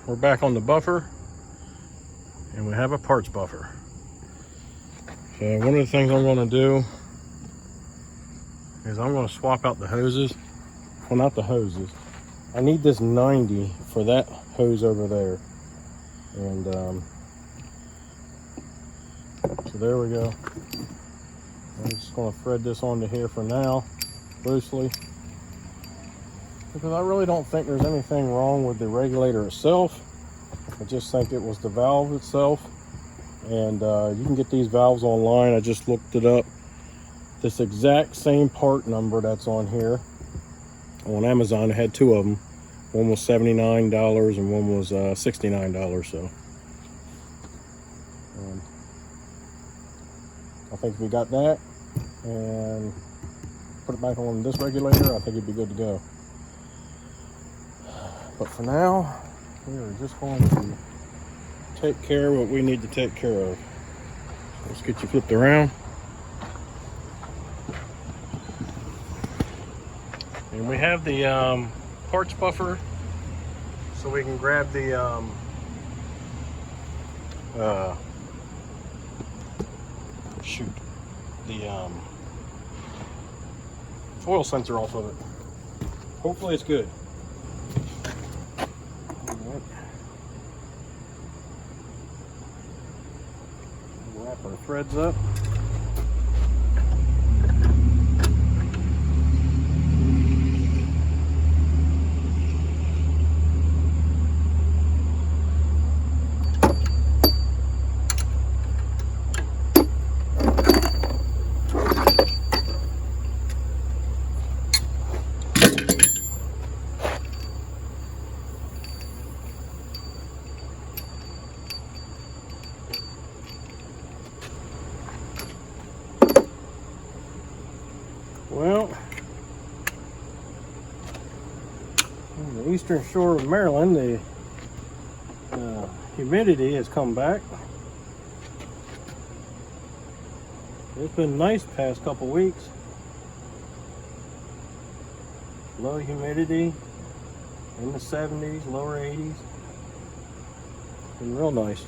we're back on the buffer, and we have a parts buffer. So one of the things I'm going to do is I'm going to swap out the hoses. Well, not the hoses. I need this 90 for that hose over there. And so there we go. I'm just going to thread this onto here for now, loosely. Because I really don't think there's anything wrong with the regulator itself. I just think it was the valve itself. And you can get these valves online. I just looked it up. This exact same part number that's on here on Amazon. I had two of them. One was $79 and one was $69. So I think if we got that and put it back on this regulator, I think it'd be good to go. But for now, we are just going to take care of what we need to take care of. So let's get you flipped around. And we have the parts buffer, so we can grab the oil sensor off of it. Hopefully it's good. Right. Wrap our threads up. Well, on the eastern shore of Maryland, the humidity has come back. It's been nice the past couple weeks. Low humidity in the 70s, lower 80s. Been real nice.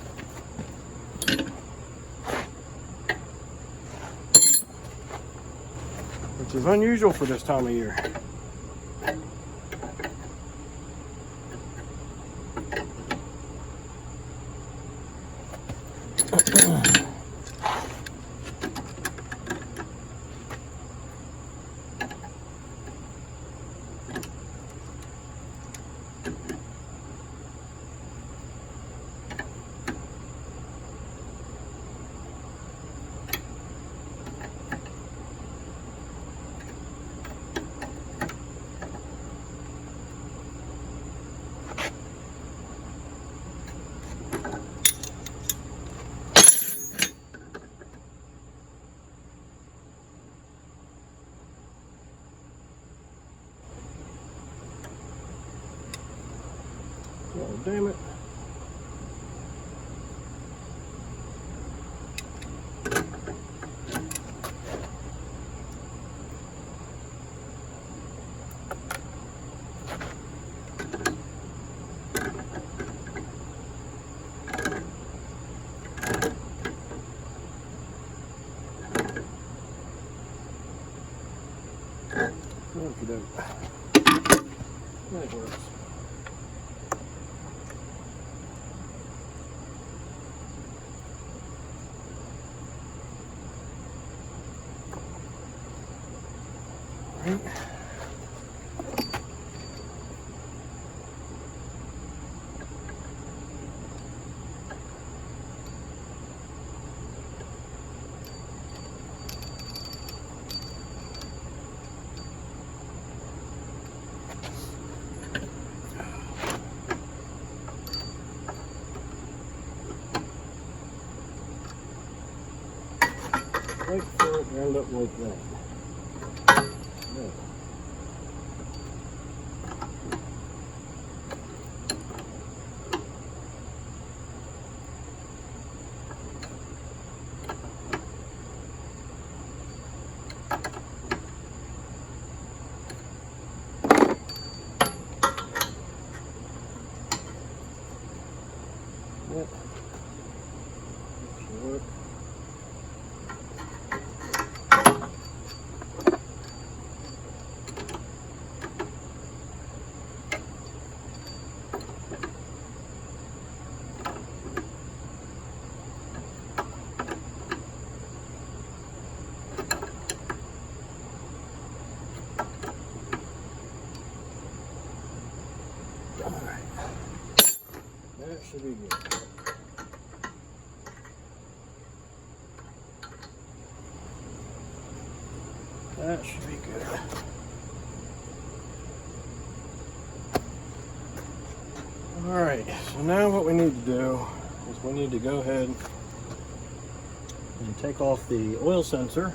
Which is unusual for this time of year. Oh, damn it. That works. Right. Wait for it to end up like that. Yeah. should be good. That should be good. Alright, so now what we need to do is we need to go ahead and take off the oil sensor.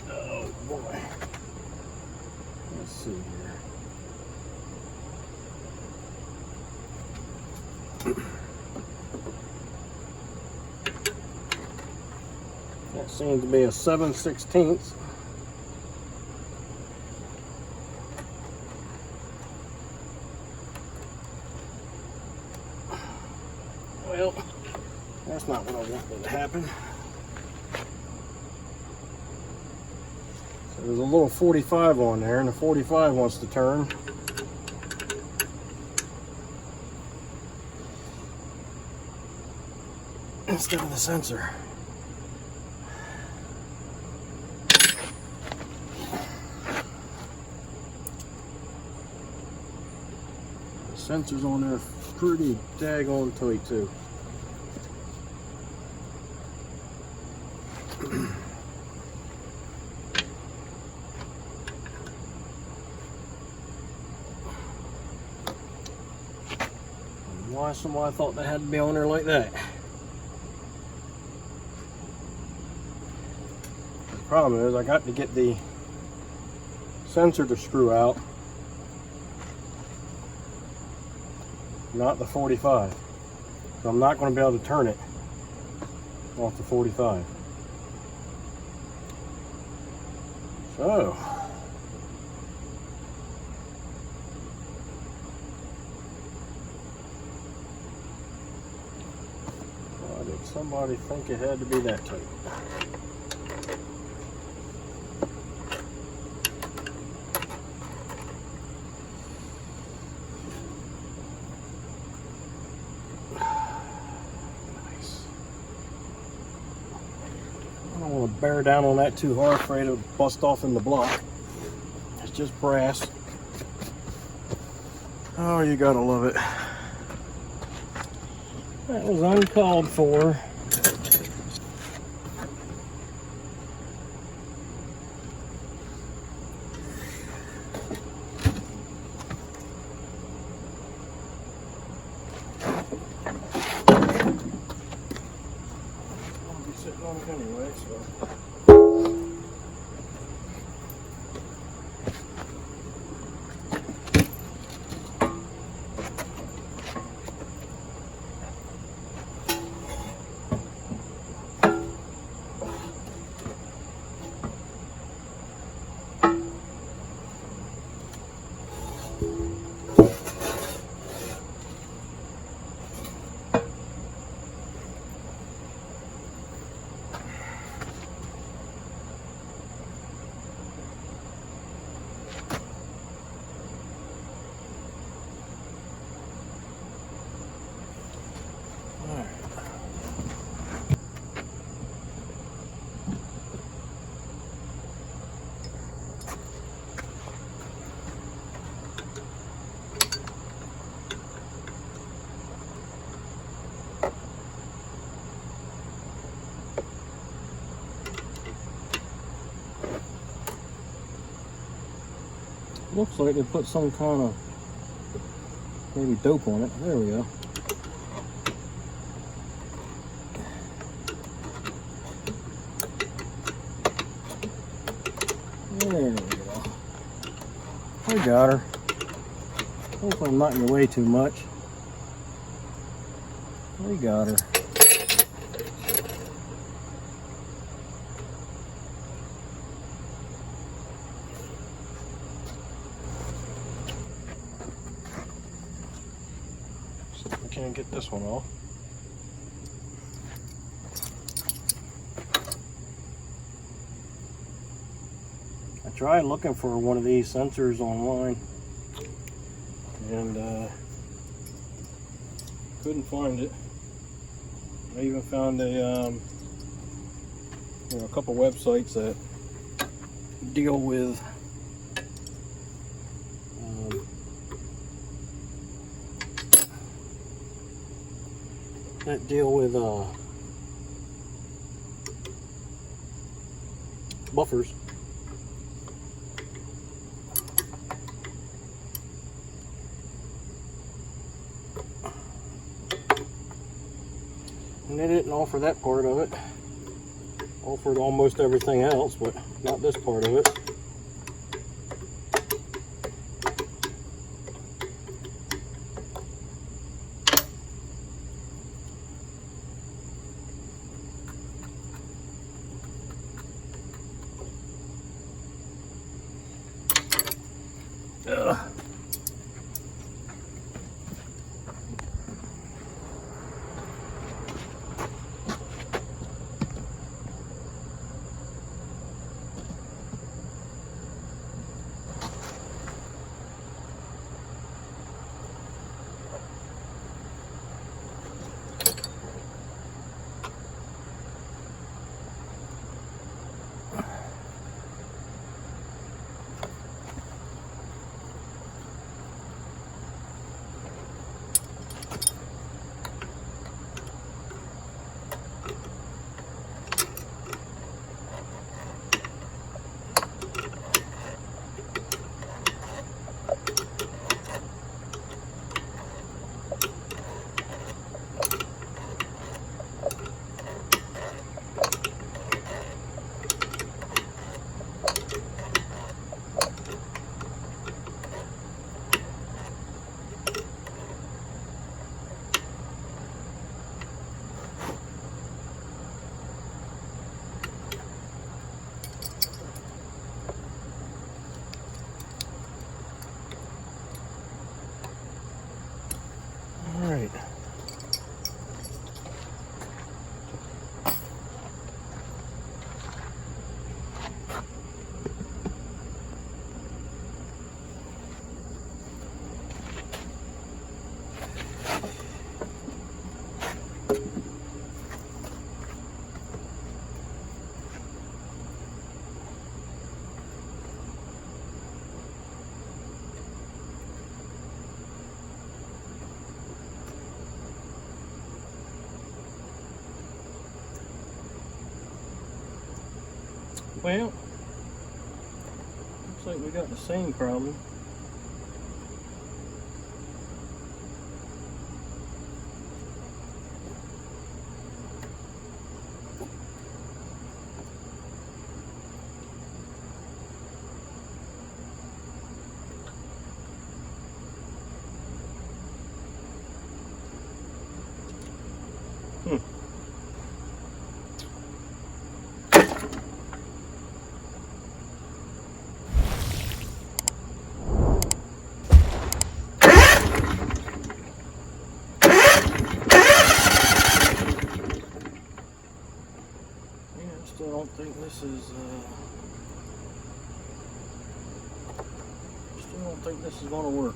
Oh boy. Let's see here. That seems to be a 7/16. Well, that's not what I wanted to happen. So there's a little 45 on there, and the 45 wants to turn. Instead of the sensor. The sensor's on there pretty daggone tight too. Why I thought that had to be on there like that. The problem is I got to get the sensor to screw out, not the 45. So I'm not going to be able to turn it off the 45. So why did somebody think it had to be that tight? I don't want to bear down on that too hard, afraid it'll bust off in the block. It's just brass. Oh, you gotta love it. That was uncalled for. I'll be sitting on it anyway, so. Looks like they put some kind of maybe dope on it. There we go. There we go. I got her. Hopefully I'm not in the way too much. We got her. Can't get this one off. I tried looking for one of these sensors online and couldn't find it. I even found a couple websites that deal with buffers. And they didn't offer that part of it. Offered almost everything else, but not this part of it. Ugh. All right. Well, looks like we got the same problem. Still don't think this is going to work.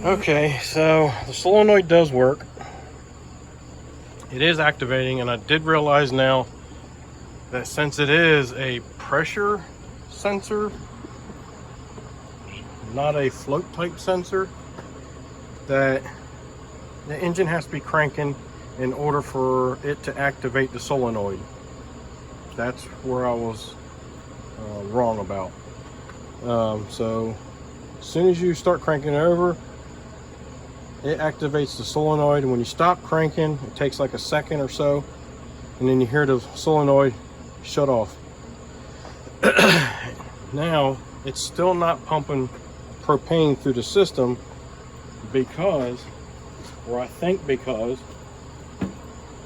Okay, so the solenoid does work. It is activating, and I did realize now that since it is a pressure sensor, not a float type sensor, that the engine has to be cranking in order for it to activate the solenoid. That's where I was wrong about. So as soon as you start cranking it over, it activates the solenoid, and when you stop cranking, it takes like a second or so, and then you hear the solenoid shut off. Now it's still not pumping propane through the system because, or I think because,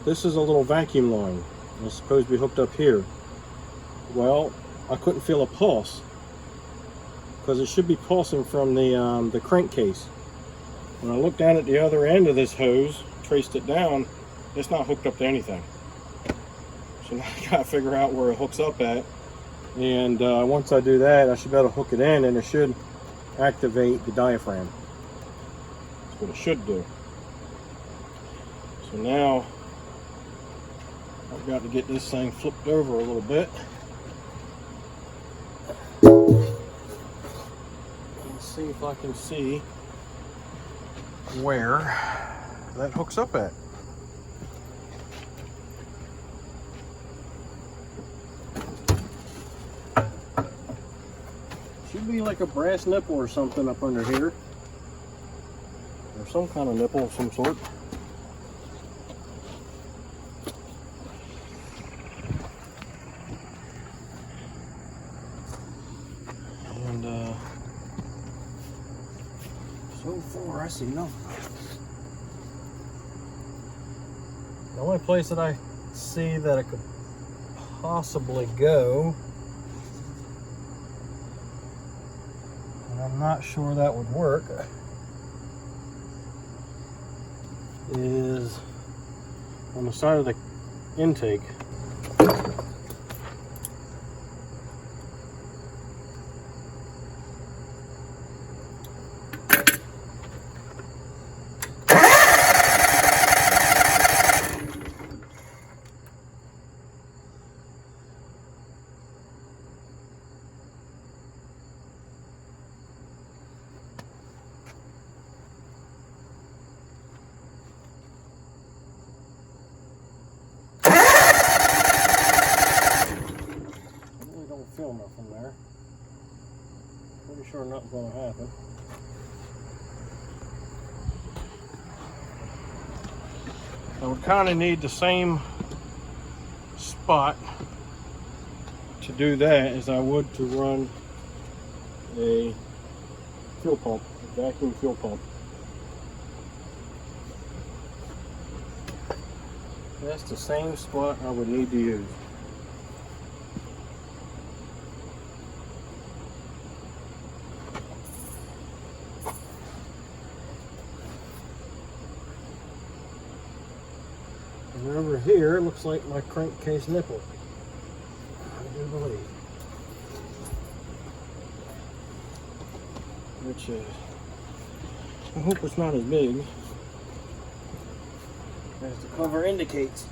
this is a little vacuum line. It's supposed to be hooked up here. Well, I couldn't feel a pulse because it should be pulsing from the crankcase. When I looked down at the other end of this hose, traced it down, it's not hooked up to anything. So now I gotta figure out where it hooks up at. And once I do that, I should be able to hook it in, and it should activate the diaphragm. That's what it should do. So now I've got to get this thing flipped over a little bit. Let's see if I can see where that hooks up at. Should be like a brass nipple or something up under here, or some kind of nipple of some sort. And so far I see nothing. The only place that I see that it could possibly go, and I'm not sure that would work, is on the side of the intake. Feel nothing there. Pretty sure nothing's going to happen. I would kind of need the same spot to do that as I would to run a fuel pump, a vacuum fuel pump. That's the same spot I would need to use. And over here, it looks like my crankcase nipple, I do believe. Which I hope it's not as big as the cover indicates.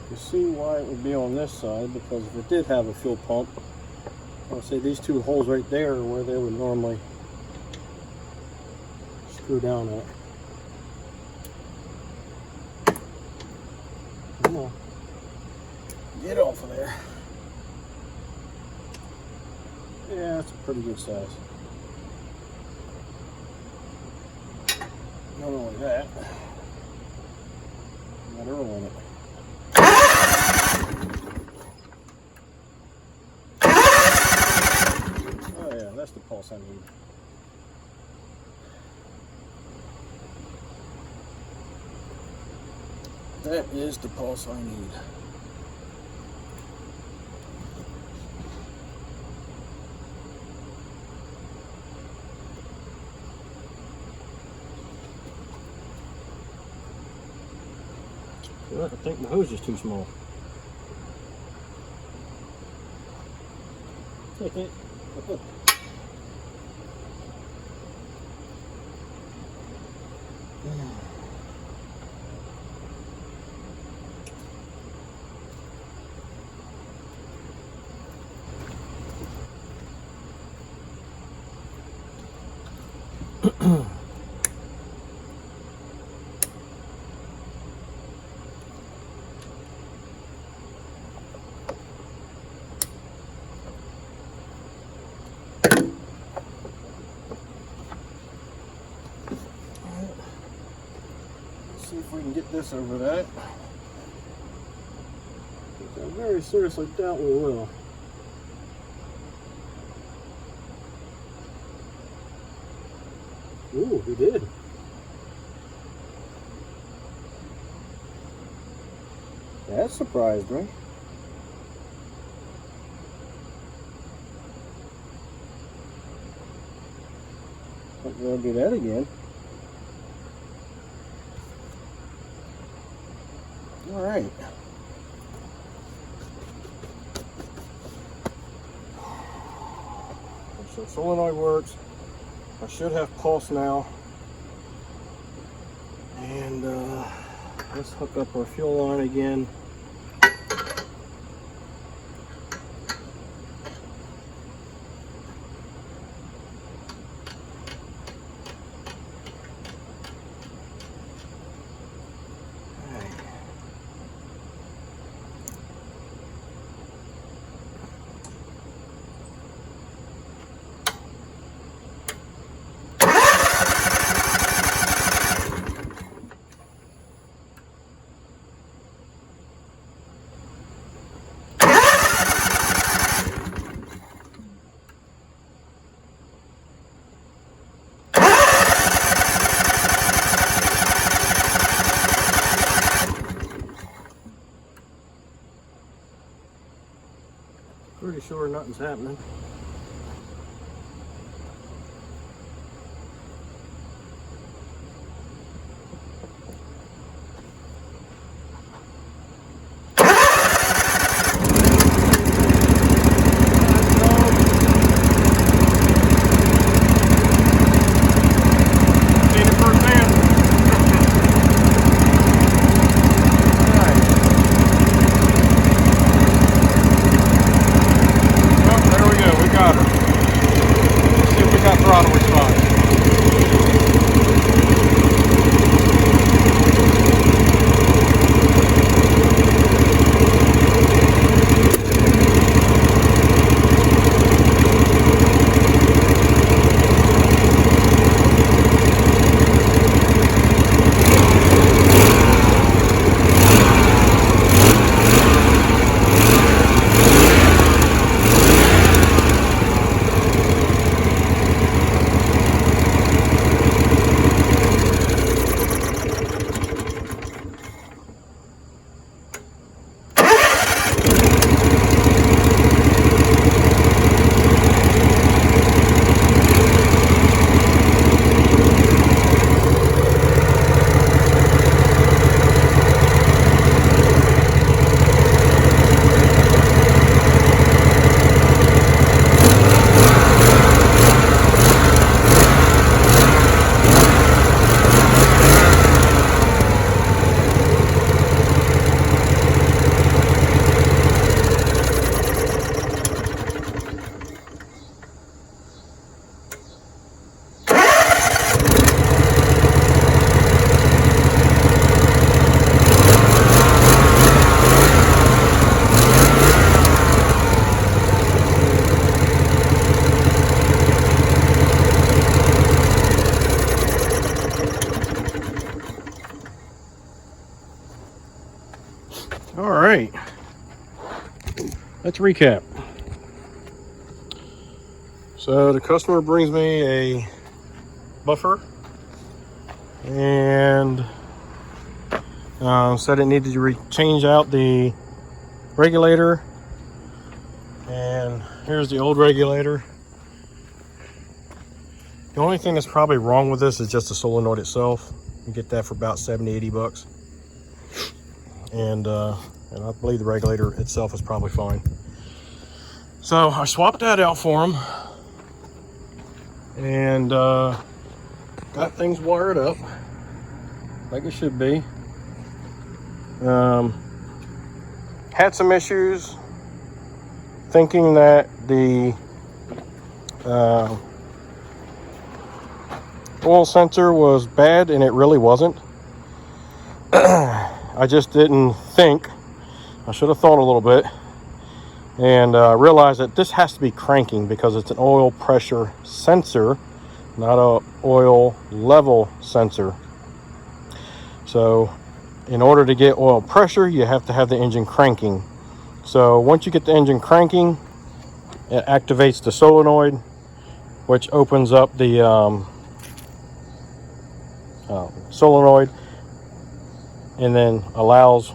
You see why it would be on this side, because if it did have a fuel pump, I'll say these two holes right there are where they would normally screw down at. Come on, get off of there. Yeah, that's a pretty good size. Not only that, got Earl in it. Oh yeah, that's the pulse I need. That is the pulse I need. I think my hose is too small. can get this over that. I very seriously doubt we will. Ooh, we did. That surprised me. I'll do that again. All right. So solenoid works. I should have pulse now. And let's hook up our fuel line again. Pretty sure nothing's happening. All right, let's recap. So the customer brings me a buffer and said it needed to change out the regulator, and here's the old regulator. The only thing that's probably wrong with this is just the solenoid itself. You get that for about 70-80 bucks. And I believe the regulator itself is probably fine. So I swapped that out for him and got things wired up like it should be. Had some issues thinking that the oil sensor was bad, and it really wasn't. I just didn't think. I should have thought a little bit and realized that this has to be cranking because it's an oil pressure sensor, not a oil level sensor. So in order to get oil pressure, you have to have the engine cranking. So once you get the engine cranking, it activates the solenoid, which opens up the solenoid and then allows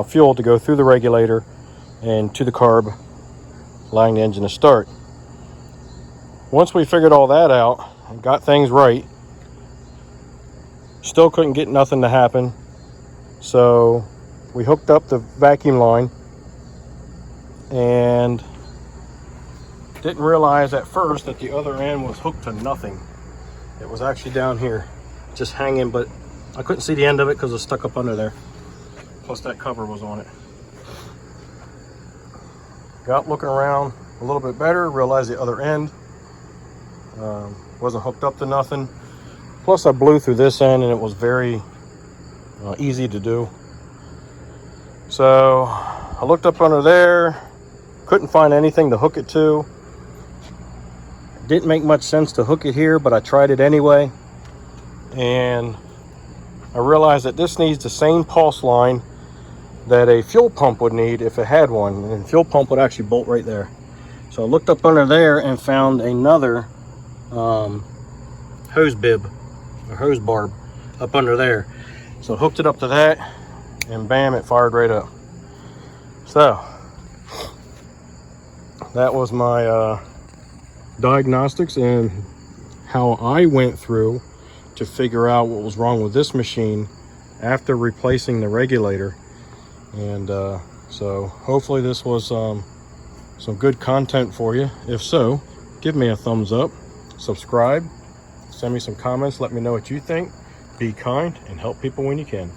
fuel to go through the regulator and to the carb, allowing the engine to start. Once we figured all that out and got things right, still couldn't get nothing to happen. So we hooked up the vacuum line and didn't realize at first that the other end was hooked to nothing. It was actually down here, just hanging, but I couldn't see the end of it because it was stuck up under there. Plus that cover was on it. Got looking around a little bit better, realized the other end wasn't hooked up to nothing. Plus I blew through this end and it was very easy to do. So I looked up under there, couldn't find anything to hook it to. Didn't make much sense to hook it here, but I tried it anyway. And I realized that this needs the same pulse line that a fuel pump would need if it had one. And the fuel pump would actually bolt right there. So I looked up under there and found another hose bib or hose barb up under there. So hooked it up to that and bam, it fired right up. So that was my diagnostics and how I went through to figure out what was wrong with this machine after replacing the regulator. And so hopefully this was some good content for you. If so, give me a thumbs up, subscribe, send me some comments, let me know what you think. Be kind and help people when you can.